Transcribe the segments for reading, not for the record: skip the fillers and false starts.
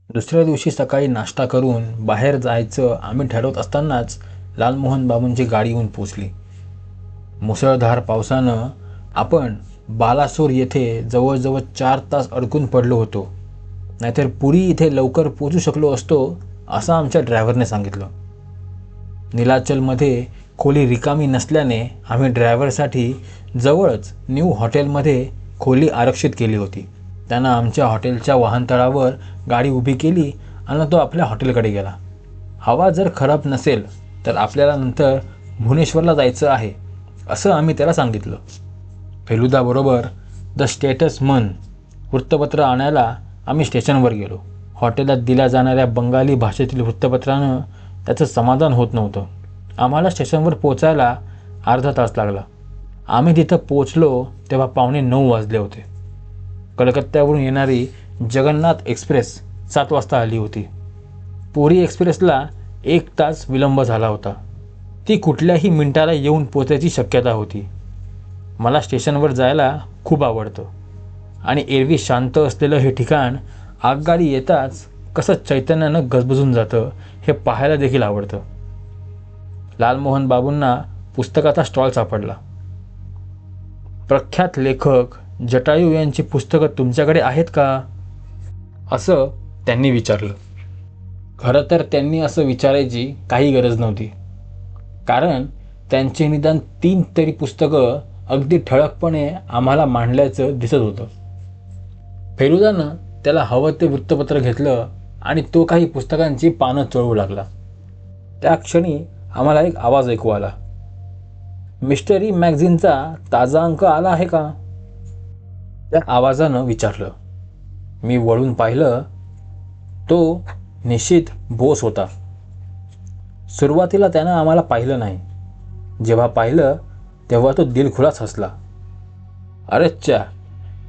दुसऱ्या दिवशी सकाळी नाश्ता करून बाहेर जायचं आम्ही ठरवत असतानाच लालमोहन बाबूंची गाडी येऊन पोचली. मुसळधार पावसानं आपण बालासोर येथे जवळजवळ 4 तास अडकून पडलो होतो. नाहीतर पुरी इथे लवकर पोचू शकलो असतो असं आमच्या ड्रायव्हरने सांगितलं. नीलाचलमध्ये खोली रिकामी नसल्याने आम्ही ड्रायव्हरसाठी जवळच न्यू हॉटेलमध्ये खोली आरक्षित केली होती. त्यानं आमच्या हॉटेलच्या वाहनतळावर गाडी उभी केली आणि तो आपल्या हॉटेलकडे गेला. हवा जर खराब नसेल तर आपल्याला नंतर भुवनेश्वरला जायचं आहे असं आम्ही त्याला सांगितलं. फेलुदाबरोबर द स्टेटसमन वृत्तपत्र आणायला आम्ही स्टेशनवर गेलो. हॉटेलात दिल्या जाणाऱ्या बंगाली भाषेतील वृत्तपत्रानं त्याचं समाधान होत नव्हतं. आम्हाला स्टेशनवर पोचायला अर्धा तास लागला. आम्ही तिथं पोचलो तेव्हा 8:45 वाजले होते. कलकत्त्यावरून येणारी जगन्नाथ एक्सप्रेस 7 वाजता आली होती. पुरी एक्सप्रेसला 1 तास विलंब झाला होता. ती कुठल्याही मिनिटाला येऊन पोचायची शक्यता होती. मला स्टेशनवर जायला खूप आवडतं आणि एरवी शांत असलेलं हे ठिकाण आगगाडी येताच कसं चैतन्यानं गजबजून जातं हे पाहायला देखील आवडतं. लालमोहन बाबूंना पुस्तकाचा स्टॉल सापडला. प्रख्यात लेखक जटायू यांची पुस्तकं तुमच्याकडे आहेत का असं त्यांनी विचारलं. खरं तर त्यांनी असं विचारायची काही गरज नव्हती, कारण त्यांचे निदान 3 तरी पुस्तकं अगदी ठळकपणे आम्हाला मांडल्याचं दिसत होतं. फेलुदानं त्याला हवं ते वृत्तपत्र घेतलं आणि तो काही पुस्तकांची पानं चोळू लागला. त्या क्षणी आम्हाला एक आवाज ऐकू आला. मिस्टरी मॅगझिनचा ताजा अंक आला आहे का? त्या आवाजानं विचारलं. मी वळून पाहिलं. तो निश्चित बोस होता. सुरुवातीला त्यानं आम्हाला पाहिलं नाही. जेव्हा पाहिलं तेव्हा तो दिलखुलास हसला. अरेच्चा,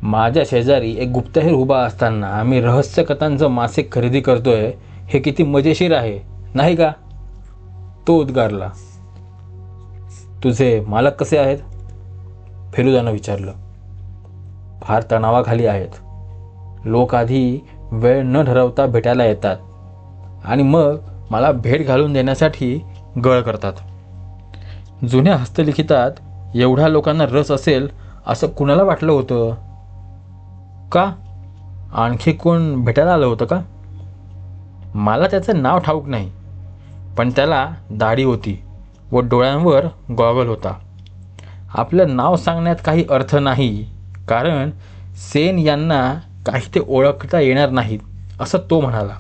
माझ्या शेजारी एक गुप्तहेर उभा असताना आम्ही रहस्यकथांचं मासिक खरेदी करतोय हे किती मजेशीर आहे नाही का? तो उद्गारला. तुझे मालक कसे आहेत? फेलुदानं विचारलं. फार तणावाखाली आहेत. लोक आधी वेळ न ठरवता भेटायला येतात आणि मग मला भेट घालून देण्यासाठी गळ करतात. जुन्या हस्तलिखितात एवढ्या लोकांना रस असेल असं कुणाला वाटलं होतं? का? आणखी कोण भेटायला आलं होतं का? मला त्याचं नाव ठाऊक नाही, पण त्याला दाढी होती व डोळ्यांवर गॉगल होता. आपलं नाव सांगण्यात काही अर्थ नाही, कारण सेन यांना काही ते ओळखता येणार नाहीत असं तो म्हणाला.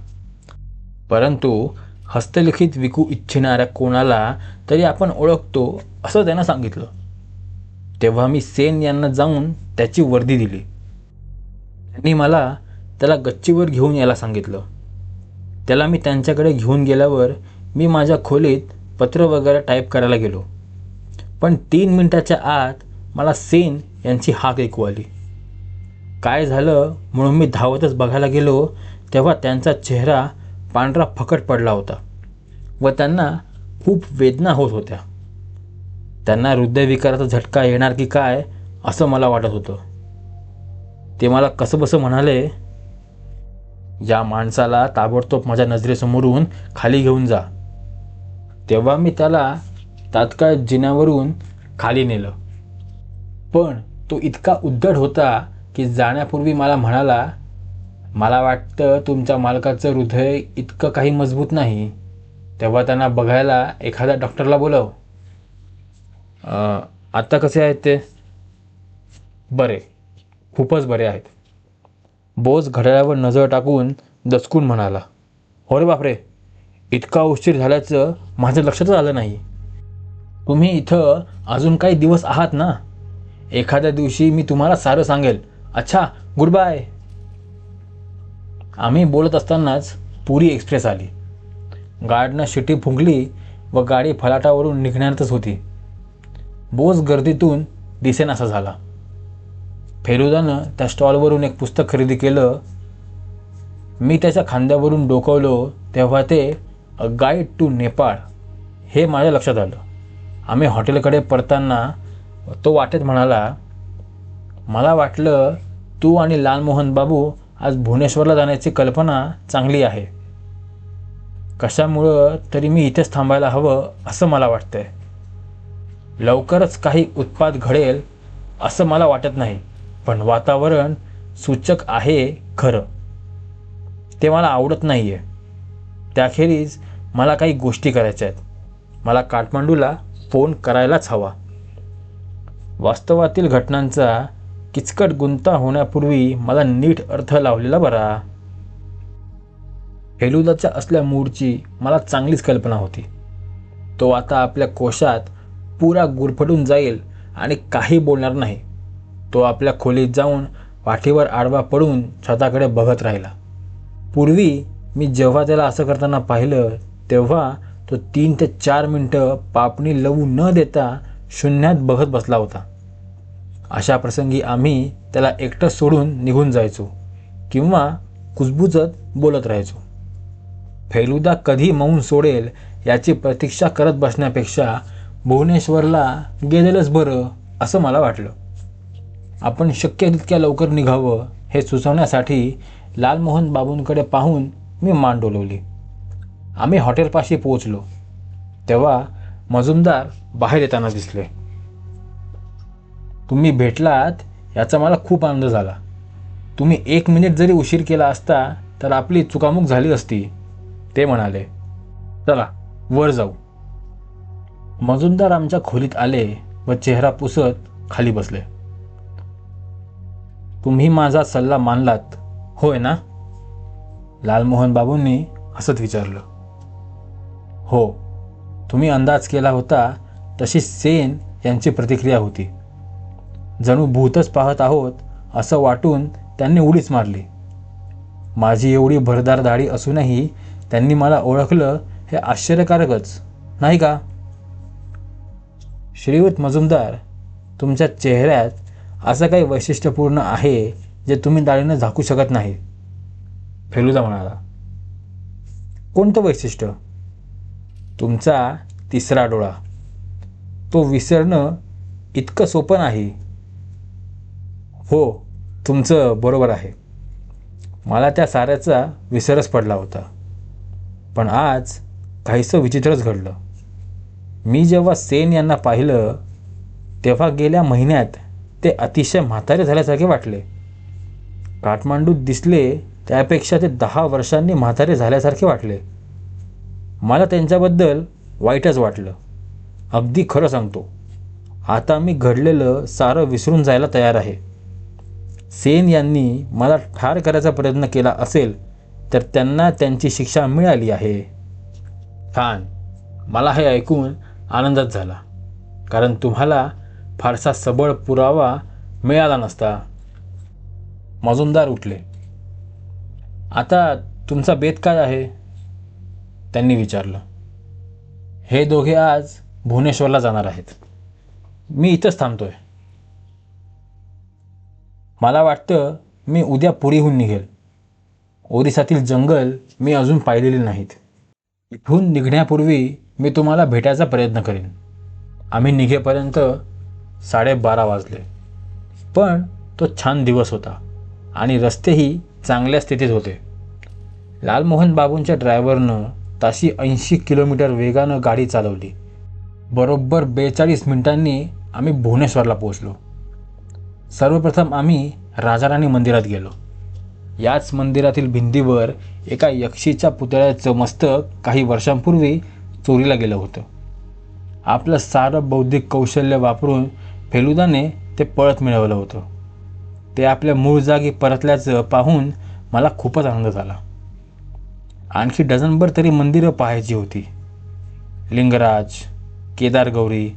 परंतु हस्तलिखित विकू इच्छिणाऱ्या कोणाला तरी आपण ओळखतो असं त्यानं सांगितलं. तेव्हा मी सेन यांना जाऊन त्याची वर्दी दिली. त्यांनी मला त्याला गच्चीवर घेऊन यायला सांगितलं. त्याला मी त्यांच्याकडे घेऊन गेल्यावर मी माझ्या खोलीत पत्र वगैरे टाईप करायला गेलो. पण 3 मिनिटाच्या आत मला सेन यांची हाक ऐकू आली. काय झालं म्हणून मी धावतच बघायला गेलो तेव्हा त्यांचा चेहरा पांढरा फकट पडला होता व त्यांना खूप वेदना होत होत्या. त्यांना हृदयविकाराचा झटका येणार की काय असं मला वाटत होतं. ते मला कसंबसं म्हणाले, या माणसाला ताबडतोब माझ्या नजरेसमोरून खाली घेऊन जा. तेव्हा मी त्याला तात्काळ जिन्यावरून खाली नेलं. पण तो इतका उद्धट होता की जाण्यापूर्वी मला म्हणाला, मला वाटतं तुमच्या मालकाचं हृदय इतकं काही मजबूत नाही. तेव्हा त्यांना बघायला एखाद्या डॉक्टरला बोलव. आत्ता कसे आहेत ते? बरे, खूपच बरे आहेत. बोस घड्याळावर नजर टाकून दचकून म्हणाला. हो रे बापरे, इतका उशीर झाल्याचं माझं लक्षातच आलं नाही. तुम्ही इथं अजून काही दिवस आहात ना? एखाद्या दिवशी मी तुम्हाला सारं सांगेल. अच्छा, गुड बाय. आम्ही बोलत असतानाच पुरी एक्सप्रेस आली. गार्डनं शिटी फुंकली व गाडी फलाटावरून निघण्यातच होती. बोस गर्दीतून दिसेनासा झाला. फेलुदानं त्या स्टॉलवरून एक पुस्तक खरेदी केलं. मी त्याच्या खांद्यावरून डोकावलो तेव्हा ते अ गाईड टू नेपाळ हे माझ्या लक्षात आलं. आम्ही हॉटेलकडे परताना तो वाटेत म्हणाला, मला वाटलं तू आणि लालमोहन बाबू आज भुवनेश्वरला जाण्याची कल्पना चांगली आहे. कशामुळं तरी मी इथेच थांबायला हवं असं मला वाटतंय. लवकरच काही उत्पात घडेल असं मला वाटत नाही, पण वातावरण सूचक आहे खरं. ते मला आवडत नाही आहे. त्याखेरीज मला काही गोष्टी करायच्या आहेत. मला काठमांडूला फोन करायलाच हवा. वास्तवातील घटनांचा किचकट गुंता होण्यापूर्वी मला नीट अर्थ लावलेला बरा. फेलुदाच्या असल्या मूडची मला चांगलीच कल्पना होती. तो आता आपल्या कोशात पुरा गुरफटून जाईल आणि काही बोलणार नाही. तो आपल्या खोलीत जाऊन पाठीवर आडवा पडून छताकडे बघत राहिला. पूर्वी मी जेव्हा त्याला असं करताना पाहिलं तेव्हा तो 3 ते 4 मिनटं पापणी लवू न देता शून्यात बघत बसला होता. अशा प्रसंगी आम्ही त्याला एकटं सोडून निघून जायचो किंवा कुजबुजत बोलत राहायचो. फेलुदा कधी मौन सोडेल याची प्रतीक्षा करत बसण्यापेक्षा भुवनेश्वरला गेलेलंच बरं असं मला वाटलं. आपण शक्य तितक्या लवकर निघावं हे सुचवण्यासाठी लालमोहन बाबूंकडे पाहून मी मान डोलवली. आम्ही हॉटेलपाशी पोहोचलो तेव्हा मजुमदार बाहेर येताना दिसले. तुम्ही भेटलात याचा मला खूप आनंद झाला. तुम्ही 1 मिनिट जरी उशीर केला असता तर आपली चुकामुक झाली असती, ते म्हणाले. चला वर जाऊ. मजुमदार आमच्या खोलीत आले व चेहरा पुसत खाली बसले. तुम्ही माझा सल्ला मानलात होय ना? लालमोहन बाबूंनी हसत विचारलं. हो, तुम्ही अंदाज केला होता तशी सेन यांची प्रतिक्रिया होती. जणू भूतच पाहत आहोत असं वाटून त्यांनी उडीच मारली. माझी एवढी भरदार दाढी असूनही त्यांनी मला ओळखलं हे आश्चर्यकारकच नाही का? श्रीयुत मजुमदार, तुमच्या चेहऱ्यात असं काही वैशिष्ट्यपूर्ण आहे जे तुम्ही दाढीनं झाकू शकत नाही, फेलुदा म्हणाला. कोणतं वैशिष्ट्य? तुमचा तिसरा डोळा. तो विसरणं इतकं सोपं नाही. हो, तुमचं बरोबर आहे. मला त्या साऱ्याचा विसरच पडला होता. पण आज काहीसं विचित्रच घडलं. मी जेव्हा सेन यांना पाहिलं तेव्हा गेल्या महिन्यात ते अतिशय म्हातारे झाल्यासारखे वाटले. काठमांडूत दिसले त्यापेक्षा ते 10 वर्षांनी म्हातारे झाल्यासारखे वाटले. मला त्यांच्याबद्दल वाईटच वाटलं. अगदी खरं सांगतो, आता मी घडलेलं सारं विसरून जायला तयार आहे. सेन यांनी मला ठार करायचा प्रयत्न केला असेल तर त्यांना त्यांची शिक्षा मिळाली आहे. छान. मला हे ऐकून आनंदच झाला, कारण तुम्हाला फारसा सबळ पुरावा मिळाला नसता. मजुमदार उठले. आता तुमचा बेत काय आहे? त्यांनी विचारलं. हे दोघे आज भुवनेश्वरला जाणार आहेत. मी इथंच थांबतोय. मला वाटतं मी उद्या पुरीहून निघेल. ओरिसातील जंगल मी अजून पाहिलेली नाहीत. इथून निघण्यापूर्वी मी तुम्हाला भेटायचा प्रयत्न करेन. आम्ही निघेपर्यंत 12:30 वाजले. पण तो छान दिवस होता आणि रस्तेही चांगल्या स्थितीत होते. लालमोहन बाबूंच्या ड्रायव्हरनं ताशी 80 किलोमीटर वेगानं गाडी चालवली. बरोबर 42 मिनिटांनी आम्ही भुवनेश्वरला पोहोचलो. सर्वप्रथम आम्ही राजाराणी मंदिरात गेलो. याच मंदिरातील भिंतीवर एका यक्षीच्या पुतळ्याचं मस्तक काही वर्षांपूर्वी चोरीला गेलं होतं. आपलं सारं बौद्धिक कौशल्य वापरून फेलुदाने ते परत मिळवलं होतं. ते आपल्या मूळ जागी परतल्याचं पाहून मला खूपच आनंद झाला. आणखी डझनभर तरी मंदिरं पाहायची होती. लिंगराज, केदारगौरी,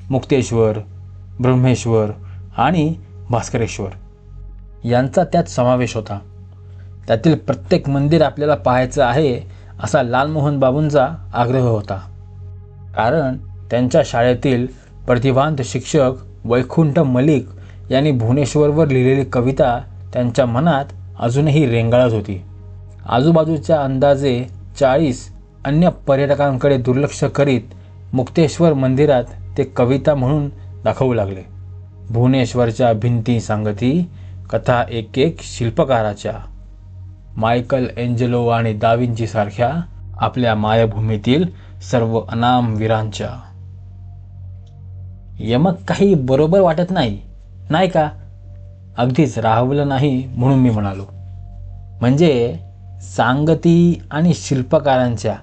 मुक्तेश्वर, ब्रह्मेश्वर आणि भास्करेश्वर यांचा त्यात समावेश होता. त्यातील प्रत्येक मंदिर आपल्याला पाहायचं आहे असा लालमोहन बाबूंचा आग्रह होता. कारण त्यांच्या शाळेतील प्रतिभावंत शिक्षक वैकुंठ मलिक यांनी भुवनेश्वरवर लिहिलेली कविता त्यांच्या मनात अजूनही रेंगाळत होती. आजूबाजूच्या अंदाजे 40 अन्य पर्यटकांकडे दुर्लक्ष करीत मुक्तेश्वर मंदिरात ते कविता म्हणून दाखवू लागले. भुवनेश्वरच्या भिंती सांगती कथा एक एक शिल्पकाराच्या. मायकल एंजेलो आणि दाविंची सारख्या आपल्या मायभूमीतील सर्व अनाम वीरांच्या. यमक काही बरोबर वाटत नाही, नाही का? अगदीच राहवलं नाही म्हणून मी म्हणालो. म्हणजे सांगती आणि शिल्पकारांच्या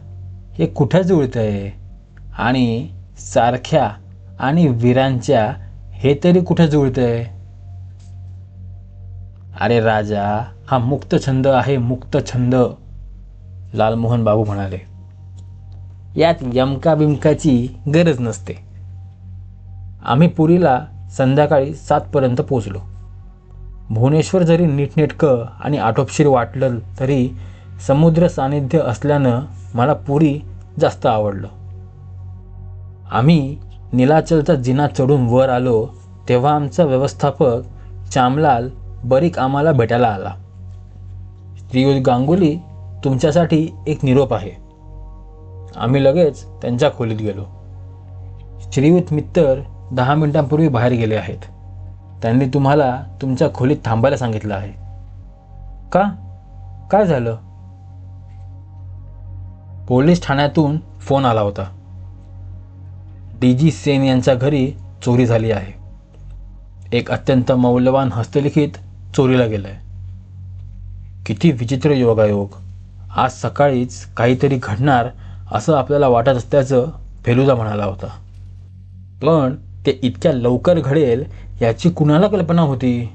हे कुठं जुळतंय, आणि सारख्या आणि वीरांच्या हे तरी कुठं जुळतंय? अरे राजा, हा मुक्त छंद आहे, मुक्त छंद, लालमोहन बाबू म्हणाले. यात यमका बिमकाची गरज नसते. आम्ही पुरीला संध्याकाळी 7 पोचलो. भुवनेश्वर जरी नीटनेटकं आणि आटोपशीर वाटलं तरी समुद्र सानिध्य असल्यानं मला पुरी जास्त आवडलं. आम्ही नीलाचलचा जिना चढून वर आलो तेव्हा आमचा व्यवस्थापक श्यामलाल बरीक आम्हाला भेटायला आला. श्रीयुत गांगुली, तुमच्यासाठी एक निरोप आहे. आम्ही लगेच त्यांच्या खोलीत गेलो. श्रीयुत मित्तर 10 मिनिटांपूर्वी बाहेर गेले आहेत. त्यांनी तुम्हाला तुमच्या खोलीत थांबायला सांगितलं आहे. का? काय झालं? पोलीस ठाण्यातून फोन आला होता. DG सेन यांच्या घरी चोरी झाली आहे. एक अत्यंत मौल्यवान हस्तलिखित चोरीला गेलंय. किती विचित्र योगायोग. आज सकाळीच काहीतरी घडणार असं आपल्याला वाटत असल्याचं फेलुदा म्हणाला होता. पण ते इतक्या लवकर घडेल याची कुणाला कल्पना होती?